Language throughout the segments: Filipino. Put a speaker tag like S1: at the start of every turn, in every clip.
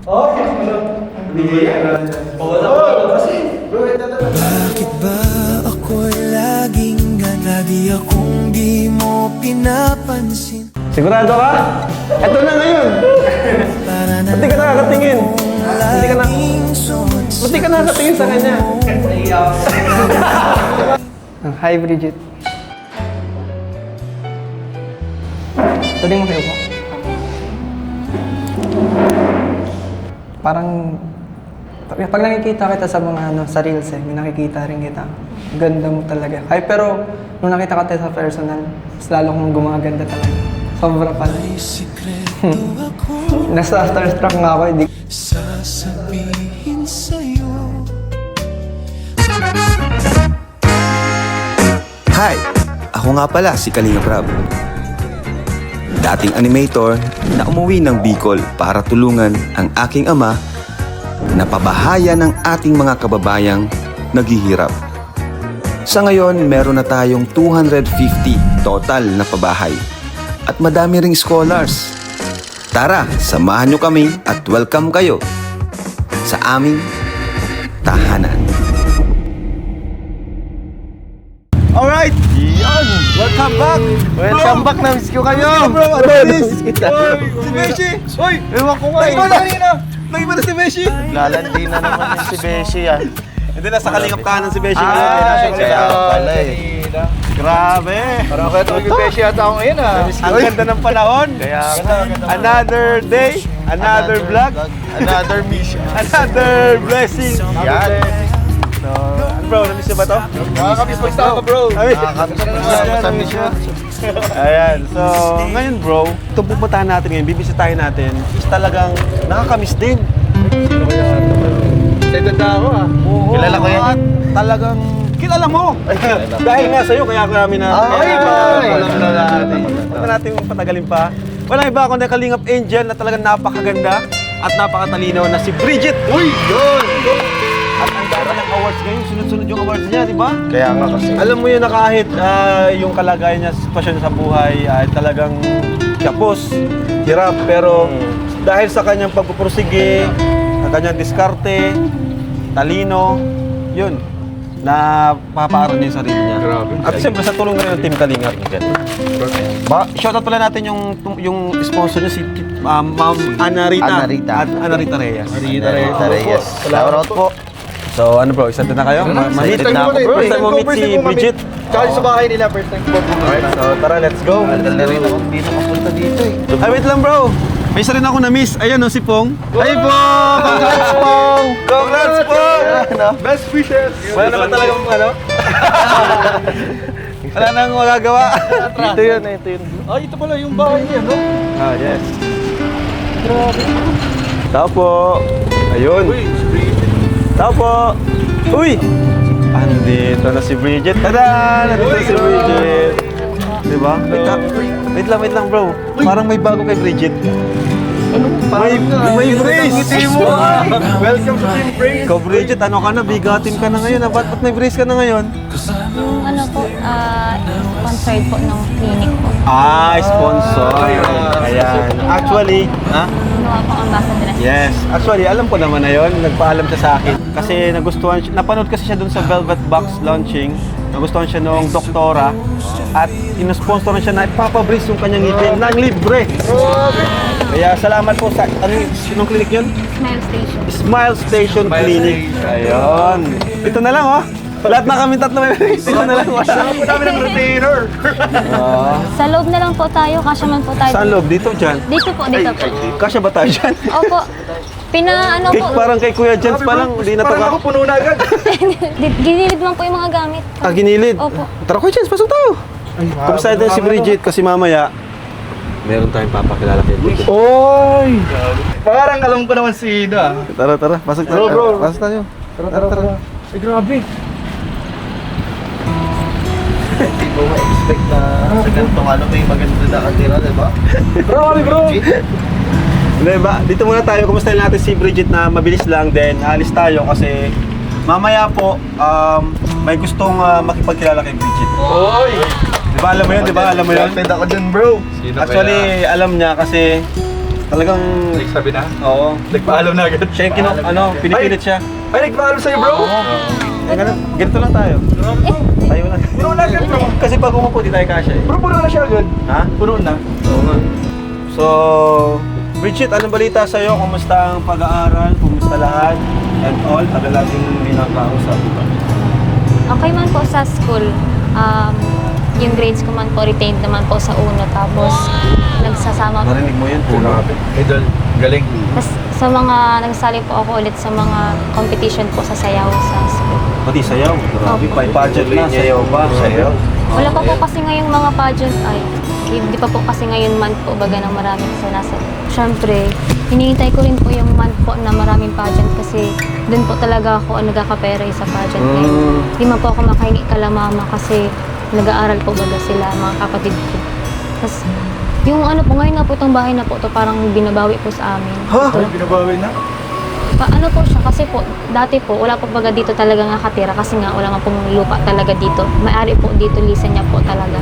S1: Bakit ba ako'y laging lagi akong di mo pinapansin?
S2: Sigurado ka? Ito na ngayon. Ba't di ka nakakatingin? Ba't di ka nakakatingin sa kanya? Hi, Bridget. Tuloy mo kayo po. Parang pag nakikita kita sa mga sa reels may nakikita rin kita. Ganda mo talaga. Ay, pero nung nakita ka tayo sa personal, mas lalo kong gumaganda talaga. Sobra pala. Nasa starstruck nga ako, hindi.
S1: Sasabihin sa'yo.
S3: Hi! Ako nga pala si Kalinga Prab. Dating animator na umuwi ng Bicol para tulungan ang aking ama na pabahaya ng ating mga kababayang naghihirap. Sa ngayon, meron na tayong 250 total na pabahay at madami ring scholars. Tara, samahan nyo kami at welcome kayo sa aming tahanan.
S2: Alright! Yan! Welcome back! Welcome back! Na-miss ko kayo! Bro, ano this? Si Beshi! Hoy! Ewan ko nga eh! Lagi ba na si Beshi?
S4: Lalandi na naman yung si Beshi ah.
S2: Hindi, nasa kalingap kanan si Beshi.
S4: Kaya pala eh.
S2: Grabe!
S4: Parang kaya ito yung Beshi ata ako ngayon ah.
S2: Ang ganda ng panahon!
S4: Kaya
S2: Another day, another vlog,
S4: another mission.
S2: another blessing!
S4: Yan.
S2: So, ano bro, namiss niyo ba to?
S4: Nakakamiss magtama bro. Nakakamiss na naman sa mission.
S2: Ayan, so ngayon bro, itong pupuntahan natin ngayon, bibisitahin natin, is talagang nakakamiss din.
S4: Excited na ako ah.
S2: Oo,
S4: Kilala ko yan.
S2: at talagang kilala mo. Dahil nga sa'yo, kaya kami na...
S4: Alam na natin.
S2: Huwag na natin patagalin pa. Walang iba kundi Kalingap Angel na talagang napakaganda at napakatalino na si Bridget.
S4: Uy! Yun!
S2: At ang dami ng awards ngayon, sunod-sunod yung awards niya, di ba?
S4: Kaya nga kasi.
S2: Alam mo yun na kahit yung kalagayan niya, sitwasyon sa buhay ay talagang kapos, hirap, pero dahil sa kanyang pagpupursige, sa kanyang diskarte, talino, yun, na papaaro niya yung sarili niya.
S4: Grabe.
S2: At siyempre sa tulong na ng Team Kalingap. Shoutout pala natin yung sponsor niya, si Ma'am Ana Rita. Ana Rita Reyes.
S4: Rita Reyes. Shoutout po.
S2: So ano bro, excited na kayo?
S4: Excited na ako bro.
S2: First time mo meet si Bridget?
S4: Tsaka sa bahay nila, first time po.
S2: Alright, so tara, let's go.
S4: Algal na rin ako dito kapunta dito eh.
S2: Ay, wait lang bro. May isa rin ako na-miss. Ayan o, si Pong. Hi Pong! Congrats Pong! Congrats Pong!
S4: Best wishes!
S2: Wala naman talagang ano? Wala nang magagawa.
S4: Ito yun, ito yun.
S2: Ah, ito pala yung bahay niya, no? Ah, yes. Grabe. Tao po. Ayun. Tao po. Uy! Andito na si Bridget. Tada! Nandito na si Bridget. Diba? Wait lang bro. Parang may bago kay Bridget. May brace!
S4: Welcome to Team Brace!
S2: Ikaw Bridget, ano ka na? Bigatin ka na ngayon. Ba't may brace ka na ngayon?
S5: Ano po, sponsored po ng clinic po.
S2: Ah, sponsor. Ayan. Actually, ha?
S5: Ginawa pong ambassador.
S2: Yes. Actually, alam ko naman na yun. Nagpaalam siya sa akin. Kasi nagustuhan siya. Napanood kasi siya dun sa Velvet Box launching. Nagustuhan siya nung doktora. At inosponsoran siya na ipapabrace yung kanyang ngipin ng libre. Kaya salamat po sa... Sinong clinic yun?
S5: Smile Station.
S2: Smile Station Clinic. Ayun. Ito na lang, oh. Lahat na kami tatlo may brace. Ito na lang. Wala.
S4: Dami ng retainer!
S5: Sa loob na lang po tayo, kasya man po tayo.
S2: Saan loob? Dito, dyan?
S5: Dito po, dito po.
S2: Kasya ba tayo dyan?
S5: Opo. Ano
S2: Kay,
S5: po,
S2: parang kay Kuya Jens pa lang, hindi na to
S4: Parang ako
S2: ka.
S4: puno na agad!
S5: ginilid man po yung mga gamit.
S2: Ah, ginilid.
S5: Opo.
S2: Tara Kuya Jens, pasok tayo. Kumusta natin si Bridget kasi mamaya, meron tayong papakilala kay Bridget.
S4: Oy! Parang alam ko naman si Ida.
S2: Tara, pasok tayo.
S4: Bro.
S2: Pasok tayo. Tara.
S4: Eh, grabe! Hindi mo ma-expect na sa ganitong ano may maganda na katira, diba?
S2: Grabe bro! Hindi ba? Dito muna tayo. Kumustahin natin si Bridget na mabilis lang. Then, alis tayo kasi mamaya po, may gustong makipagkilala kay Bridget.
S4: Oy!
S2: Di ba alam mo yun? Di ba alam mo yun?
S4: Excited ako dun bro!
S2: Actually, alam niya kasi Talagang,
S6: Sabi na?
S2: oo.
S6: Nagpaalam na agad.
S2: Siya yung pinipilit siya.
S6: Ay, nagpaalam sa'yo bro!
S2: Ganito lang tayo. Tayo lang.
S6: Puno na agad bro!
S2: Kasi pag umupo, di tayo kasya eh.
S6: Bro, puno na siya agad.
S2: Ha?
S6: Puno na.
S2: Oo nga. So, Bridget, anong balita sa'yo? Kumusta ang pag-aaral? Kumusta lahat? And all? Tagal natin minakausap.
S5: Okay man po sa school. Yung grades ko man po, retained naman po sa uno. Tapos, nagsasama po.
S2: Narinig mo yun?
S6: Idol, galing.
S5: Tapos, sa mga, nagsali po ako ulit sa mga competition po sa sayaw sa school.
S2: Pati sayaw. Grabe,
S5: Opo.
S2: may budget na. Sayaw ba? Sayaw.
S5: Wala pa po kasi ngayong mga pageant ay, di pa po kasi ngayon month po baga ng maraming sinasa. Siyempre, hinihintay ko rin po yung month po na maraming pageant kasi doon po talaga ako nagkakapera sa pageant. Di man po ako makahingi kala mama kasi nag-aaral po baga sila, mga kapatid ko. Tapos, yung ano po, ngayon nga po itong bahay na po to parang binabawi po sa amin. Ito,
S6: Ay, binabawi na.
S5: ano po siya, kasi po, dati po, wala po baga dito talaga nakatira kasi nga wala nga pong lupa talaga dito. May-ari po dito, lisa niya po talaga.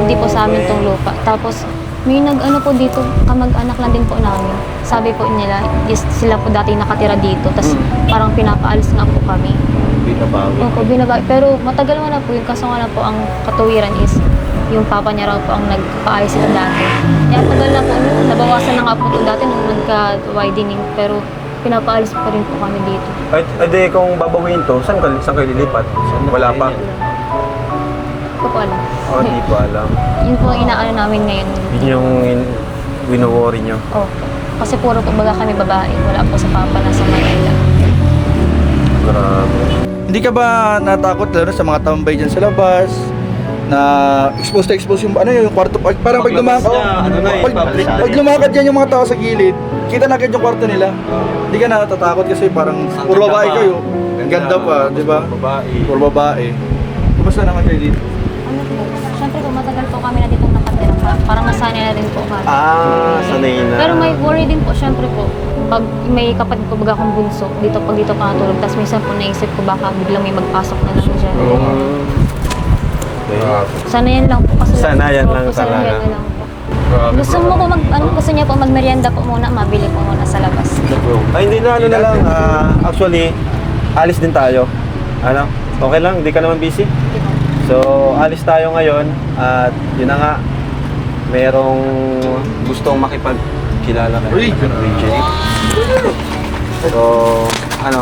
S5: Hindi po sa amin tong lupa. Tapos, may nag-ano po dito, kamag-anak lang din po namin. Sabi po nila, sila po dati nakatira dito. Tapos, parang pinapaalis nga po kami.
S4: Binabawi.
S5: Opo, binabawi. Pero matagal mo na po yun, kaso nga na po ang katuwiran is yung papa niya raw po ang nagpaayos ito dati. Kaya tagal na po, nabawasan na nga po ito dati nung nagka-widening. Pero pinapaalis pa rin po kami dito.
S2: Ay, kung babawiin to, saan kayo lilipat? Wala pa.
S5: Hindi ko po alam.
S2: Oh, hindi pa alam.
S5: Yun po ang inaano namin ngayon.
S2: Yun yung wino-worry nyo.
S5: Opo. Kasi puro po baga kami babae. Wala po sa papa na sa Manila.
S2: Grabe.
S6: Hindi ka ba natakot lalo sa mga tambay dyan sa labas? Na expose yung ano yung kwarto parang pag
S2: Paglabas
S6: lumakad
S2: niya, ano na eh, public na
S6: pag
S2: eh.
S6: lumakad yan yung mga tao sa gilid, kita na agad yung kwarto nila. Hindi ka natatakot kasi parang puro babae kayo. Ang ganda pa, di ba?
S2: Babae.
S6: Puro babae. Kumusta naman kayo dito?
S5: Ano po? Siyempre po matagal po kami na dito nakatira. Parang nasanay na din po kami.
S2: Sanay na.
S5: Pero may worry din po, siyempre po. Pag may kapatid ko baga akong bunso, dito pa natulog. Tapos minsan po naisip ko baka biglang may magpasok na lang dyan. Sanayan lang po kasi.
S2: Sanayan lang
S5: Sanayan
S2: talaga.
S5: lang po. Gusto mo po gusto niya po magmerienda po muna, mabili po muna sa labas.
S2: Ay, hindi na, ano na lang. Actually, alis din tayo. Ano? Okay lang, hindi ka naman busy. So, alis tayo ngayon. At yun na nga, merong gustong makipagkilala kayo.
S6: Uy!
S2: Bridget. So, ano?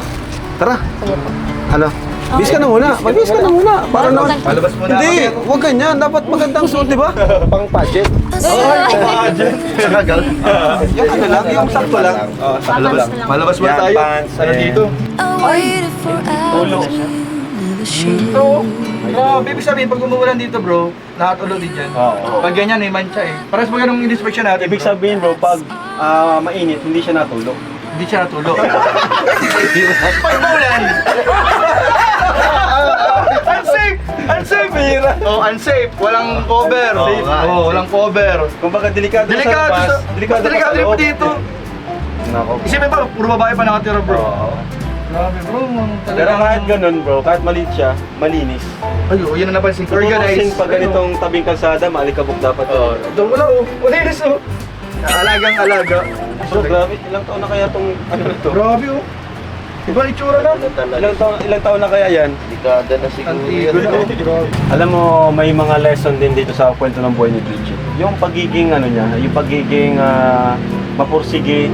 S2: Tara!
S5: Sige po.
S2: Ano? Bis ka na muna. Mag-bis ka na muna. Para
S5: Ano,
S2: naman.
S6: Palabas mo na.
S2: Hindi, huwag ganyan. Dapat magandang suot, di ba? Pang pageant.
S6: Kagal.
S2: Yung ano lang, yung sakto lang. Sakto lang.
S6: Malabas mo
S2: Yan,
S6: tayo.
S2: pants,
S6: Ano
S2: eh.
S6: dito?
S2: Tulo.
S6: Bro, grabe. Ibig sabihin, pag umuulan dito bro, nakatulo din dyan.
S2: Oo.
S6: Pag ganyan, may mancha eh. Parang sa ganung inspection natin.
S2: Ibig sabihin bro, pag mainit, hindi siya natulog.
S6: Hindi siya natulo. Pag umuulan. Unsafe! Unsafe!
S2: Bira.
S6: Oh, unsafe. Walang cover. Oh, walang cover.
S2: Kumbaga delikado,
S6: Delikado
S2: sa labas.
S6: sa... Delikado rin po dito.
S2: Nako.
S6: Isipin pa, puro babae pa nakatira bro.
S2: Oo.
S6: Grabe bro.
S2: Pero kahit ganun bro, kahit maliit siya, malinis.
S6: Ay, oh, yun ang napansin ko.
S2: Organize. Pag ganitong tabing kalsada, maalikabok dapat.
S6: Oh, doon wala oh. Malinis oh. Alagang alaga.
S2: So grabe, ilang taon na kaya tong ano na to?
S6: Grabe oh. Iba itsura na.
S2: Ilang taon na kaya yan?
S4: Dekada na siguro
S6: Antigo na oh. Grabe.
S2: Alam mo, may mga lesson din dito sa kwento ng buhay ni Bridget. Yung pagiging ano niya, yung pagiging mapursige,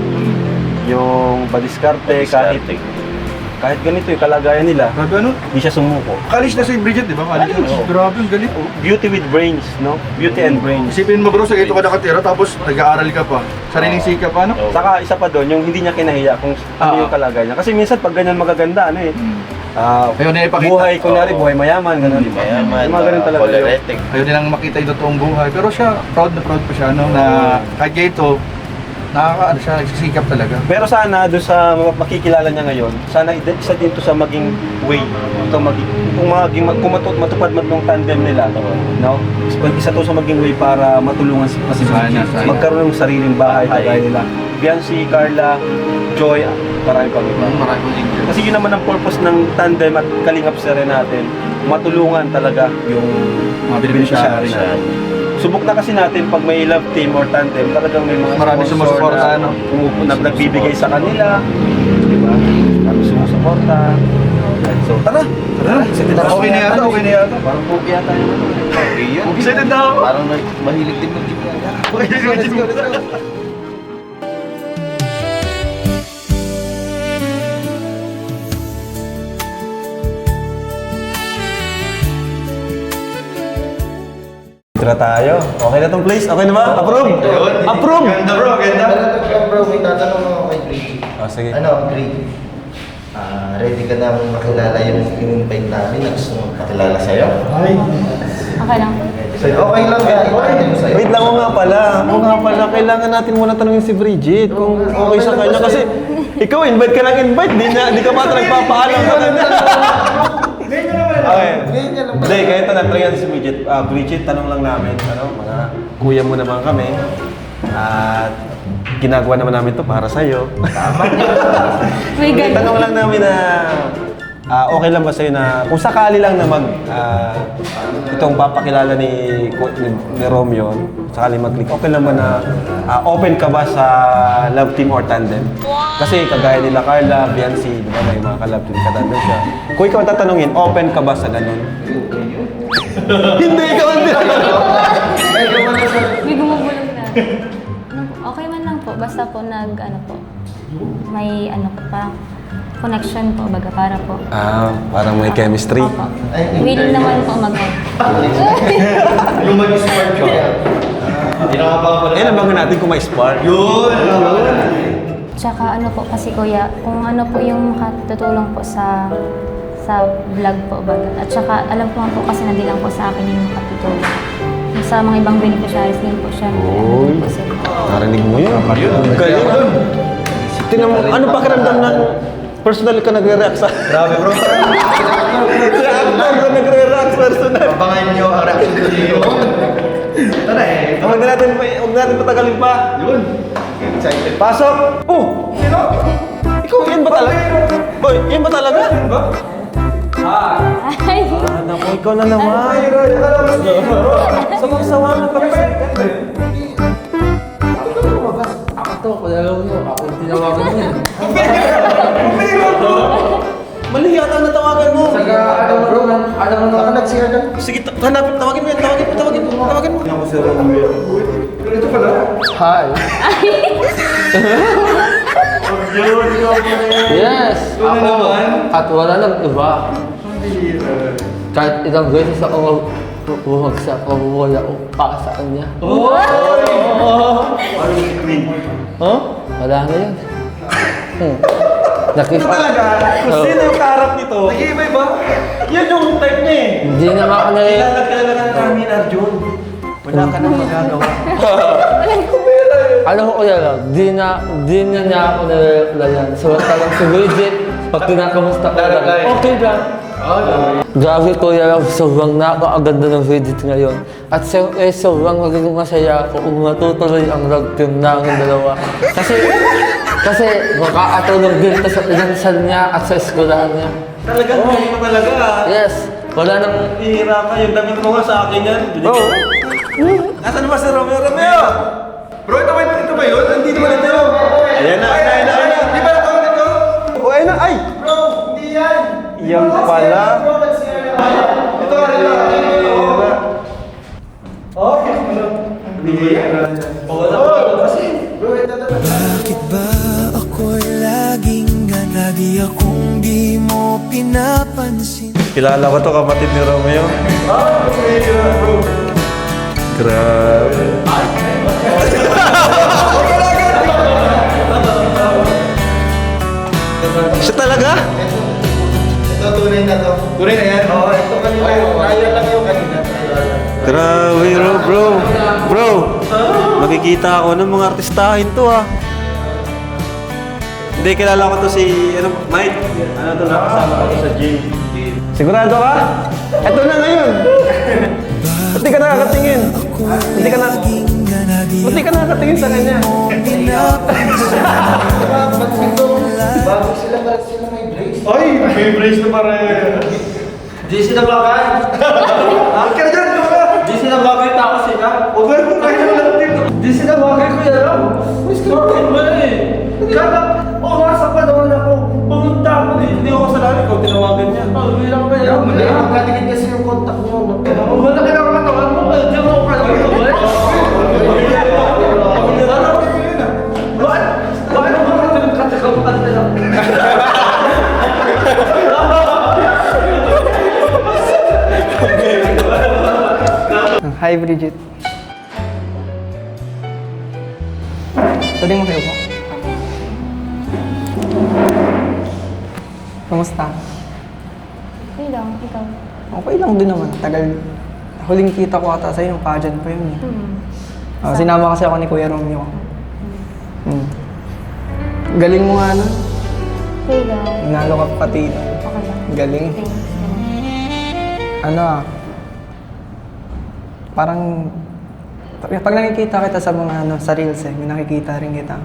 S2: yung padiskarte, kahit ganito yung kalagayan nila,
S6: Grabe ano?
S2: hindi siya sumuko.
S6: Kalis na si Bridget, di ba? Kalis na.
S2: Oo.
S6: Grabe, ang galit oh.
S2: Beauty with brains, no? Beauty and brains.
S6: Isipin mo bro, sa ganito ka nakatira tapos nag-aaral ka pa. Sariling sikap ano?
S2: Saka isa pa doon, yung hindi niya kinahiya kung ano yung kalagayan niya. Kasi minsan pag ganyan magaganda, ano eh,
S6: Ayaw nila ipakita.
S2: buhay, kunwari, buhay mayaman, gano'n.
S4: Mayaman,
S2: Yung mga ganun talaga yun.
S4: choleritic.
S6: Ayaw nilang makita yung totoong buhay. Pero siya, proud na proud pa siya, no? Na kahit ganito, nakakaano siya, nagsisikap talaga.
S2: Pero sana doon sa makikilala niya ngayon, sana isa din to sa maging way, ito kung matupad man tong tandem nila, no? Isa to sa maging way para matulungan si
S6: Sana.
S2: magkaroon ng sariling bahay kagaya nila. Biancy, Carla, Joy, marami pang iba.
S6: Marami kong link.
S2: Kasi yun naman ang purpose ng tandem at kalingap sa rin natin, matulungan talaga yung
S6: Mga beneficiaries.
S2: natin. subok na kasi natin pag may love team or tandem, talagang may mga
S6: Marami
S2: sponsor
S6: sumusuporta,
S2: na,
S6: ano?
S2: nagbibigay sa kanila. Diba? Marami sumusuporta. So, tara!
S6: Okay na yata, okay na yata.
S4: Parang pogi yata yun. Okay yan.
S6: Excited na ako.
S4: Parang mahilig din mag-gym yata. Let's go, let's go.
S2: Tira tayo. Okay na tong place? Okay na ba? Approve! Approve!
S6: Ganda bro, ganda.
S4: Bro, may tatanong ako kay Greg.
S2: Oh, sige.
S4: Ano, Greg? Ready ka nang makilala yung in-invite namin na gusto mong pakilala sa'yo?
S5: Okay lang.
S4: Okay lang ba? Invite mo sa'yo.
S2: Wait lang, oo nga pala. Oo nga pala. Kailangan natin muna tanungin si Bridget kung okay sa kanya. Kasi ikaw, invite ka lang invite. Di ka pa nagpapaalam ka na. Okay. Hindi, kaya ito natin natin si Bridget. Bridget, tanong lang namin. Mga kuya mo naman kami. At ginagawa naman namin to para sa'yo.
S5: May ganun.
S2: Tanong lang namin na okay lang ba sa'yo na kung sakali lang na itong papakilala ni Romeo, sakali mag-click, okay lang ba na open ka ba sa love team or tandem? Kasi kagaya nila Carla, Biancy, di ba may mga ka-love team, ka-tandem siya. Kung ikaw ang tatanungin, open ka ba sa ganun? Hindi ikaw ang tinatanong.
S5: May gumugulong na. Okay man lang po, basta po may parang connection po, baga para po.
S2: Parang may chemistry.
S5: Opo. Willing naman po
S4: Yung mag-smart ka. Hindi na ka pa
S2: Eh, nabangan natin kung may spark.
S5: Tsaka po kasi kuya, kung ano po yung makatutulong po sa vlog po baga. At tsaka alam ko nga po kasi nandilang po sa akin yung makatutulong. Yung sa mga ibang beneficiaries din po siya.
S2: Oy. Narinig mo yun? Ang galing. Tingnan mo, ano pakiramdam ng personal ka nagre-react sa...
S4: Grabe bro.
S2: Reactor ka nagre-react personal.
S4: Pabangayin niyo ang reaction ko niyo. Tara eh.
S2: Huwag natin patagalin pa.
S4: Yun. Excited.
S2: Pasok! Oh! Sino? Ikaw, yan ba talaga? Boy, yan ba talaga?
S5: Ay!
S2: Naku, ikaw na naman. Sawang-sawa na kami. Mali yata ang natawagan mo.
S4: Baka nag-share ka.
S2: Sige, hanapin, tawagin mo yan, tawagin mo. Ako si Romeo.
S7: Yes! Ako, at wala nang iba. Kahit ilang beses ako bumagsak, mabubuhay ako para sa kanya. Wala na yun.
S2: Ito talaga, kung sino yung kaharap nito,
S6: Nag-iiba ba?
S2: yan yung type niya eh.
S7: Hindi na nga ako na yun.
S2: Kailangan ka ng Carmen Arjun. Wala ka nang magagawa.
S7: Alam ko kuya lang, di na niya ako nalalayan. So, talagang si Bridget, pag kinakamusta ko lang, okay lang. Grabe kuya lang, sobrang napakaganda ng Bridget ngayon. At sobrang magiging masaya ako kung matutuloy ang love team namin dalawa. Kasi makakatulong din ito sa pinansan niya at sa eskwelahan niya.
S2: Talagang hindi mo talaga.
S7: Yes, wala nang...
S2: Hihira ka, yung damit mo nga sa akin yan.
S7: Oo.
S2: Nasaan ba si Romeo? Romeo!
S6: Bro, ito ba yun?
S2: Hindi naman ito. Ayan na.
S6: Di ba natawag ito?
S2: O, ayun na. Ay!
S4: Bro, hindi yan.
S2: Yan pala.
S4: Bro, nag-share ka.
S6: Ito ka rin lang.
S1: Bakit ba ako'y laging lagi akong di mo pinapansin?
S2: Kilala ko to, kapatid ni Romeo. Grabe. Siya talaga?
S4: Ito, tunay na to.
S6: Tunay na yan?
S4: Oo, ito kanina yung kaya lang yung kanina.
S2: Grabe, bro. Bro, makikita ako ng mga artistahin to ah. Hindi, kilala ko to si, Mike. Ano to, nakasama ko to sa gym. Sigurado ka? Ito na ngayon. Ba't di ka nakakatingin? Hindi ka na... Ba't di ka nakakatingin sa kanya?
S4: Bago sila may brace.
S6: Ay, may brace na pare.
S7: Di sila bakit?
S6: Ang kaya dyan, ito ka.
S7: Di sila bakit ako sila?
S6: nasa panahon ako. Pumunta ako dito.
S2: Hindi ako kasalanan, ikaw tinawagan niya.
S7: Bilang ba yan?
S4: Hindi, magkatigid kasi yung contact mo.
S7: Wala ka naman katawan mo. Di mo ka naman katawan. Bakit mo ka naman katagapan nila?
S8: Hi, Bridget. Pwede mo kayo po? Kamusta?
S5: Okay lang, ikaw.
S8: Okay lang din naman. Tagal. Huling kita ko ata sa'yo, yung pageant pa yun. Sinama kasi ako ni Kuya Romeo. Galing mo nga nun.
S5: Okay lang.
S8: Nanalo ka pati.
S5: Okay lang.
S8: Galing.
S5: Thanks.
S8: Parang pag nakikita kita sa mga sa reels may nakikita rin kita.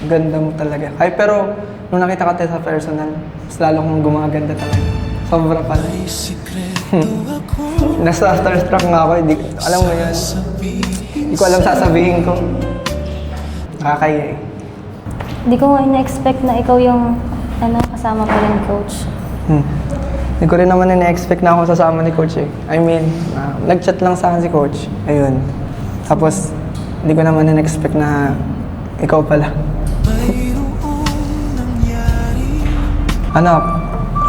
S8: Ganda mo talaga. Ay, pero nung nakita ka tayo sa personal, mas lalo kong gumaganda talaga. Sobra pala. Nasa starstruck nga ako, alam mo yun. Hindi ko alam sasabihin ko. Nakakaya eh.
S5: Hindi ko nga ina-expect na ikaw yung kasama pa rin coach.
S8: Hindi ko rin naman na-expect na ako sasama ni Coach eh. I mean, nag-chat lang sa akin si Coach. Ayun. Tapos, hindi ko naman na-expect na ikaw pala.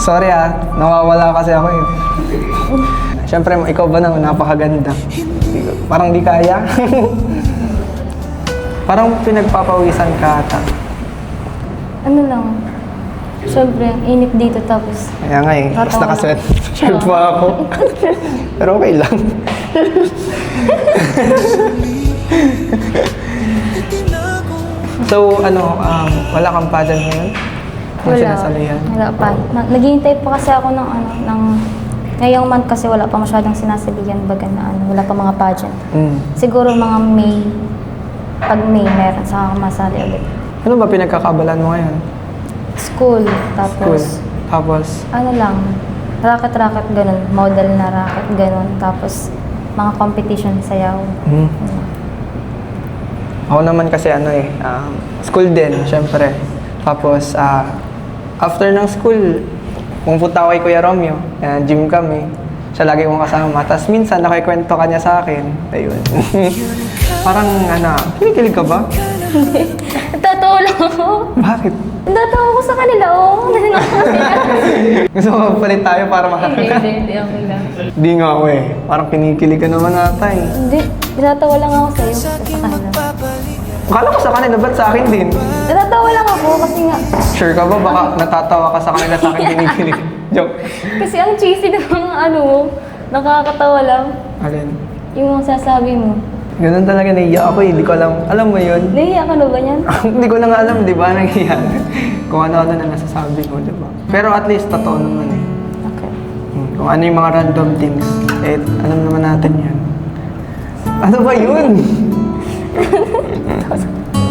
S8: Sorry nawawala kasi ako eh. Siyempre, ikaw ba naman, napakaganda. Parang di kaya. Parang pinagpapawisan ka ata.
S5: Ano lang, siyempre, ang init dito tapos.
S8: Kaya nga eh, tapos
S5: Tatawa
S8: nakasweat.
S5: lang.
S8: Shirt pa ako. Pero okay lang. So, wala kang pageant ngayon? Ang sinasalihan?
S5: Wala pa. Naghihintay pa kasi ako ng ngayong month kasi wala pa masyadong sinasalihan baga na wala pa mga pageant. Siguro mga May, pag May meron, saka ako masali ulit.
S8: Ano ba pinagkakabalan mo ngayon?
S5: School, tapos,
S8: Tapos,
S5: racket-racket ganun, model na racket ganun, tapos mga competition sayaw.
S8: ako naman kasi school din, syempre. Tapos, after ng school, pumunta ako kay Kuya Romeo. Gym kami. Siya lagi kong kasama. Tapos minsan, nakikwento ka niya sa akin. Ayun. Parang, kinikilig ka ba?
S5: Hindi. Totoo lang ako.
S8: Bakit?
S5: Totoo ako sa kanila, oh.
S8: Gusto mo palit tayo para makakita?
S5: Hindi, okay lang.
S8: Hindi nga ako eh. Parang kinikilig ka naman ata eh.
S5: Hindi, tinatawa lang ako sa'yo, sa kanila.
S8: Akala ko sa kanila, ba't sa akin din?
S5: Natatawa lang ako kasi nga,
S8: Sure ka ba? Baka natatawa ka sa kanila, sa akin kinikilig. Joke.
S5: kasi ang cheesy ng mga nakakatawa lang.
S8: Alin?
S5: Yung sasabi mo.
S8: Ganun talaga, naiiyak ako eh. Hindi ko alam mo yun?
S5: Nahiya ka na ba niyan?
S8: Hindi ko na nga alam, di ba? Nangyayari. Kung ano-ano na nasasabi ko, di ba? Pero at least, totoo naman eh.
S5: Okay.
S8: Kung ano yung mga random things, alam naman natin yan. Ano ba yun?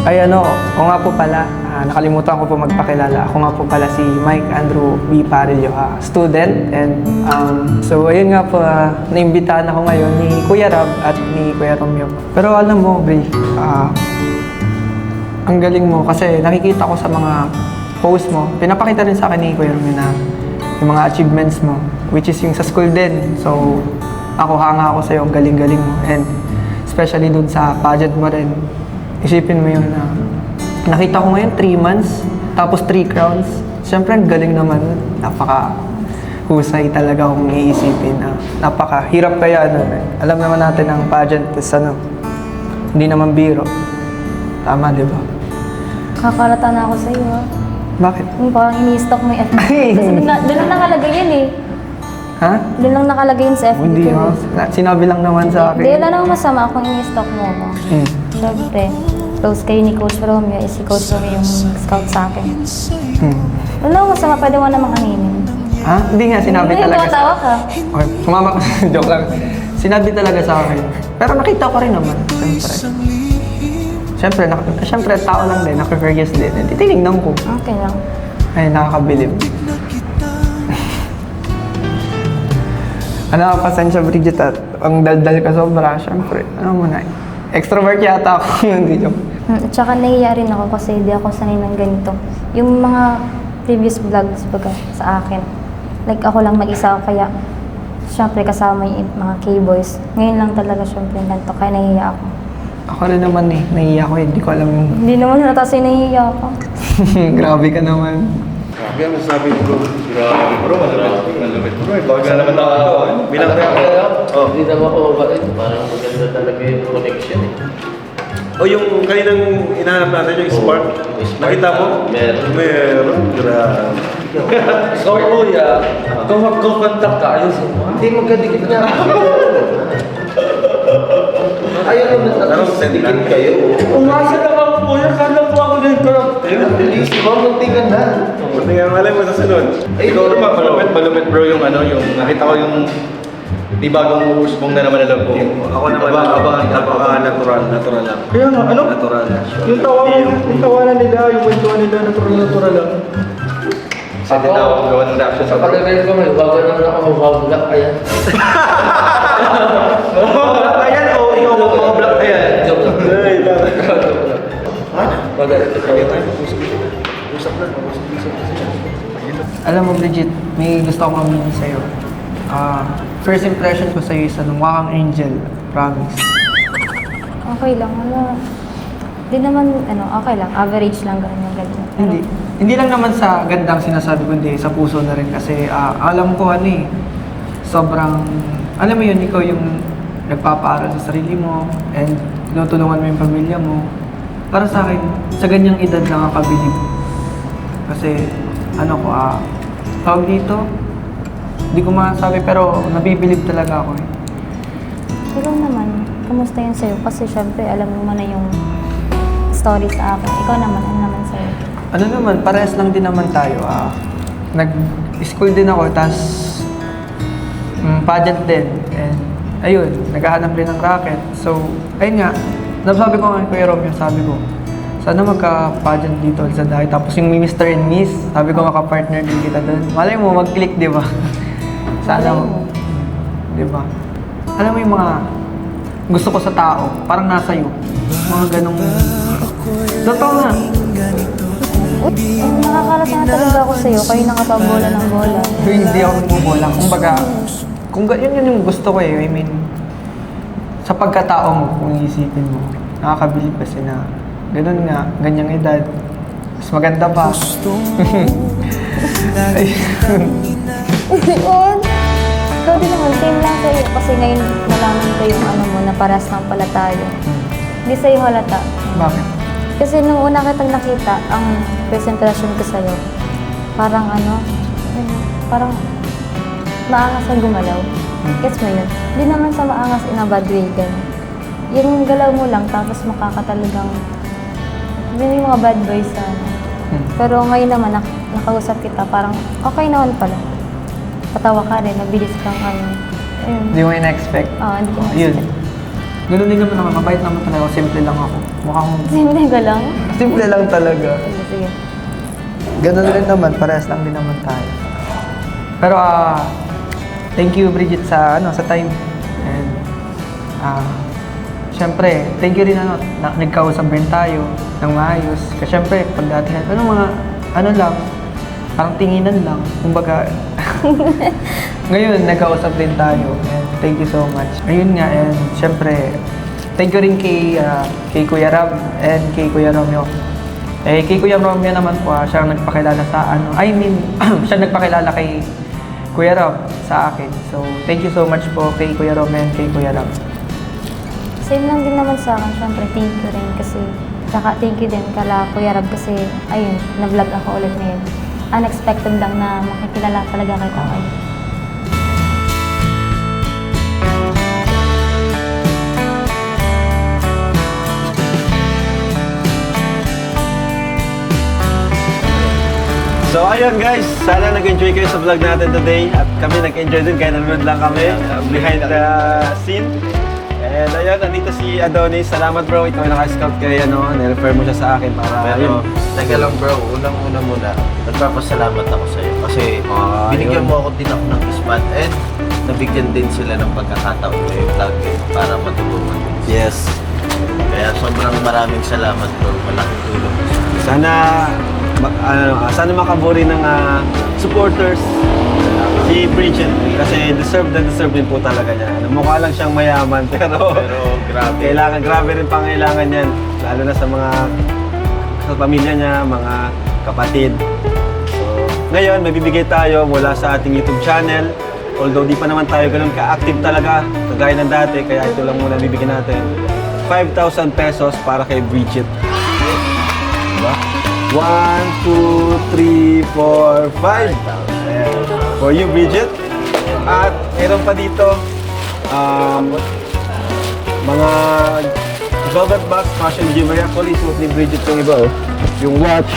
S8: Ay o nga po pala, nakalimutan ko po magpakilala. Ako nga po pala si Mike Andrew B. Parillo, student. And so ayun nga po, naimbitahan ako ngayon ni Kuya Rab at ni Kuya Romeo. Pero alam mo, Bri, ang galing mo kasi nakikita ko sa mga post mo, pinapakita rin sa akin ni Kuya Romeo na yung mga achievements mo, which is yung sa school din. So ako, hanga ako sa'yo, ang galing-galing mo. And especially dun sa pageant mo rin, isipin mo yun na nakita ko ngayon 3 months, tapos 3 crowns. Siyempre, ang galing naman. Napaka-husay talaga kung iisipin. Napaka-hirap kaya nun. Alam naman natin ang pageant is hindi naman biro. Tama, di ba?
S5: Kakalata na ako sa'yo, ha?
S8: Bakit?
S5: Yung parang ini-stock mo yung FB. Kasi doon lang nakalagay yan eh.
S8: Ha?
S5: Doon lang nakalagay yun sa FB
S8: Hindi
S5: ko.
S8: ha. Sinabi lang naman sa
S5: Hindi,
S8: akin.
S5: wala namang masama kung ini-stock mo ako. Siyempre, close kayo ni Coach Romeo, si Coach Romeo yung scout sa akin. Wala namang masama, pwede mo namang aminin.
S8: Ha? Hindi nga, sinabi
S5: Hindi,
S8: talaga
S5: tumatawa ka.
S8: Okay, sumama ka. Joke lang. Sinabi talaga sa akin. Pero nakita ko rin naman, siyempre. Siyempre, tao lang din, naka-curious din. Titinignan ko.
S5: Okay lang.
S8: Ay, nakakabilib. Pasensya, Bridget, at ang daldal ka sobra, siyempre. Ano mo na, extrovert yata ako, hindi joke.
S5: Tsaka nahiya rin ako kasi di ako sanay ng ganito. Yung mga previous vlogs baga sa akin, like ako lang mag-isa kaya syempre kasama yung mga K-boys. Ngayon lang talaga syempre ganito kaya nahiya ako.
S8: Ako rin naman eh, nahiya ako, hindi ko alam yung...
S5: Hindi naman halata sa'yo nahiya ako.
S8: Grabe ka naman.
S2: Grabe ang sabi bro. Grabe bro, malapit bro. Baga naman ako ito. Bilang
S7: Hindi naman ako mabait.
S4: Parang maganda talaga yung connection eh.
S2: O yung kaninang inahanap natin, yung spark. Nakita mo? Meron. Grabe.
S7: So, kuya, kung magkukontak ka, ayusin mo.
S4: Hindi magkadikit nga. Ayaw naman dikit kayo.
S7: Umasa naman kuya, kala ko ako dito.
S4: Please, ma'am, muntikan na.
S2: Buti nga malay mo sa sunod.
S6: Ikaw naman, malupit bro yung yung nakita ko yung di bagong uusbong na naman alam ko.
S2: Ako naman, napaka-natural lang.
S6: Kaya nga, ano?
S2: Natural.
S6: Yung tawanan nila, yung kwentuhan nila, natural lang. Sa din ako gawa ng reaction
S7: Sa
S6: sa
S7: pagkakain ko, may bago naman ako magbabulak. Ayan.
S6: Ayan, o, ikaw mga black, ayan.
S7: Joke lang. Magalit ito.
S8: Alam mo, Bridget, may gusto akong aminin sa'yo. First impression ko sa'yo is mukha kang angel. Promise.
S5: Okay lang, di naman, okay lang, average lang ganun yung ganyan.
S8: Hindi. Hindi lang naman sa gandang sinasabi ko, hindi. Sa puso na rin. Kasi alam ko, sobrang, alam mo yun, ikaw yung nagpapaaral sa sarili mo and tinutulungan mo yung pamilya mo. Para sa akin, sa ganyang edad nakakabilib. Kasi, tawag dito, hindi ko masabi pero nabibilib talaga ako eh.
S5: Ikaw naman, kamusta yun sa'yo? Kasi syempre, alam mo na yung story sa akin. Ikaw naman, ano naman sa'yo?
S8: Ano naman, parehas lang din naman tayo. Nag-school din ako, tas pageant din. And ayun, naghahanap rin ng racket. So, ayun nga, sabi ko nga kay Romeo, sabi ko, sana magka-pageant dito sa dahil. Tapos yung Mr. and Miss, sabi ko maka-partner din kita doon. Malay mo, mag-click, di ba? Sana mo. Di ba? Alam mo yung mga gusto ko sa tao, parang nasa iyo. Mga ganong... Totoo nga.
S5: Nakakalas na talaga ako sa'yo, kayo nakapabola ng bola.
S8: So, hindi ako nagbobola. Kumbaga, yun yung gusto ko eh. I mean, sa pagkatao mo, kung iisipin mo, nakakabilib kasi na ganun nga, ganyang edad. Mas maganda pa.
S5: Ikaw din naman, same lang sa'yo. Kasi ngayon nalaman ko yung mo, na paras lang pala tayo. Hindi sa'yo halata.
S8: Bakit?
S5: Kasi nung una kitang nakita, ang presentation ko sa'yo, parang parang maangas na gumalaw. Gets mo yun? Hindi naman sa maangas in a bad way, gano'n. Yung galaw mo lang, tapos makakatalagang, yun yung mga bad boys sa Pero ngayon naman, nakausap kita, parang okay naman pala. Patawa ka rin, mabilis kang ayun.
S8: Hindi mo in-expect.
S5: Oo, hindi ko
S8: Yun.
S5: expect.
S8: Ganun din naman ako. Mabait naman talaga ako. Simple lang ako. Mukhang...
S5: Simple ka lang?
S8: Simple lang talaga.
S5: Sige.
S8: Ganun rin naman. Parehas lang din naman tayo. Pero thank you Bridget sa time. And syempre, thank you rin nagkausap rin tayo ng maayos. Kasi syempre, pag dati, lang, parang tinginan lang. Kumbaga, ngayon, nagkausap din tayo. And thank you so much. Ayun nga, and syempre, thank you rin kay Kuya Rab and kay Kuya Romeo. Kay Kuya Romeo naman po, siya ang nagpakilala sa siya nagpakilala kay Kuya Rab sa akin. So, thank you so much po kay Kuya Romeo and kay Kuya Rab.
S5: Same lang din naman sa akin. Siyempre, thank you rin kasi, saka thank you din kala Kuya Rab kasi, ayun, na-vlog ako ulit ngayon. Unexpected lang na makikilala talaga kita ngayon.
S2: So ayun guys, sana nag-enjoy kayo sa vlog natin today. At kami nag-enjoy din, kaya nanonood lang kami behind the scene. And ayun, nandito si Adonis. Salamat bro, ito ay naka-scout kay nirefer mo siya sa akin para
S4: Pero, teka lang bro, unang-una muna, nagpapasalamat ako sa'yo kasi binigyan mo ako din ako ng spot and nabigyan din sila ng pagkakataon na yung vlog para matulungan.
S2: Yes.
S4: Kaya sobrang maraming salamat bro. Malaking tulong.
S2: Sana sana makaburi ng supporters si Bridget kasi deserve din po talaga niya. Mukha lang siyang mayaman pero
S4: Grabe.
S2: grabe rin pangailangan yan lalo na sa pamilya niya, mga kapatid. So, ngayon magbibigay tayo mula sa ating YouTube channel. Although di pa naman tayo ganun ka-active talaga kagaya ng dati kaya ito lang muna bibigyan natin. 5,000 pesos para kay Bridget. Diba? 1, 2, 3, 4, 5. For you, Bridget. At meron pa dito, mga velvet box, fashion jewelry. Actually, suot ni Bridget yung iba, oh. Yung watch.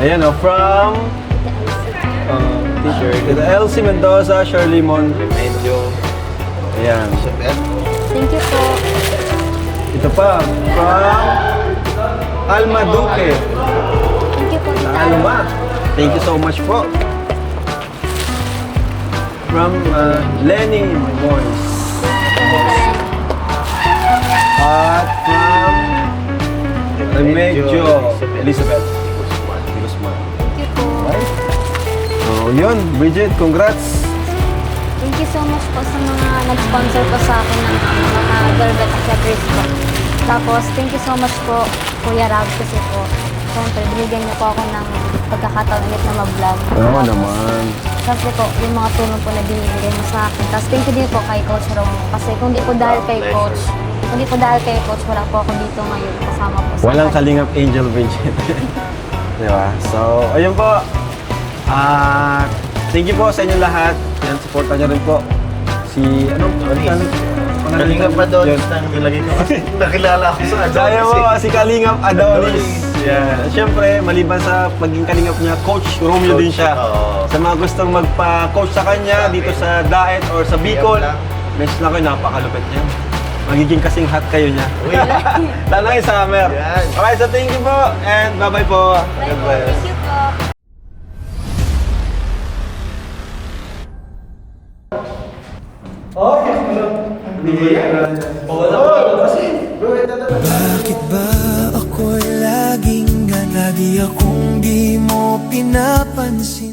S2: Ayan, oh, from t-shirt. Ito, Elsie Mendoza, Shirley Mon.
S4: Medyo
S2: Ayan.
S5: Thank you po.
S2: Ito pa, from Alma Duque.
S5: Thank you po, Tita.
S2: Alma. Thank you so much po. From Lenny Boys. At from Remedyo Elizabeth. Guzman.
S5: Thank you po.
S2: So, yun, Bridget, congrats.
S5: Thank you so much po sa mga nag-sponsor po sa akin ng mga velvet accessories po. Tapos, thank you so much po, Kuya Rab, kasi po, siyempre, binigyan niyo po ako ng pagkakataon ulit na mag-vlog.
S2: Oo
S5: Tapos,
S2: naman.
S5: Siyempre po, yung mga tulong po na binibigay mo sa akin. Tapos, thank you din po kay Coach Romo. Kasi kung di po dahil kay Coach, wala po ako dito ngayon kasama po sa
S2: Walang
S5: kanya.
S2: kalingap Angel Bridget. Diba? So, ayun po. Thank you po sa inyo lahat. Yan, supportan niyo rin po. Si,
S4: Kalingap Adonis na nilagay ko kasi nakilala ko sa Adonis.
S2: Sayang mo, si Kalingap Adonis. Yeah. Siyempre, maliban sa pagiging kalingap niya, Coach Romeo din siya.
S4: Oo.
S2: Sa mga gustong magpa-coach sa kanya dito sa Daet or sa Bicol, message lang kayo, napakalupit niya. Magiging kasing hot kayo niya. Lalo na yung summer.
S4: Yan.
S2: Okay, so thank you po and bye-bye po. God bless.
S5: Thank you po.
S1: Bakit ba ako'y laging lagi akong di mo pinapansin?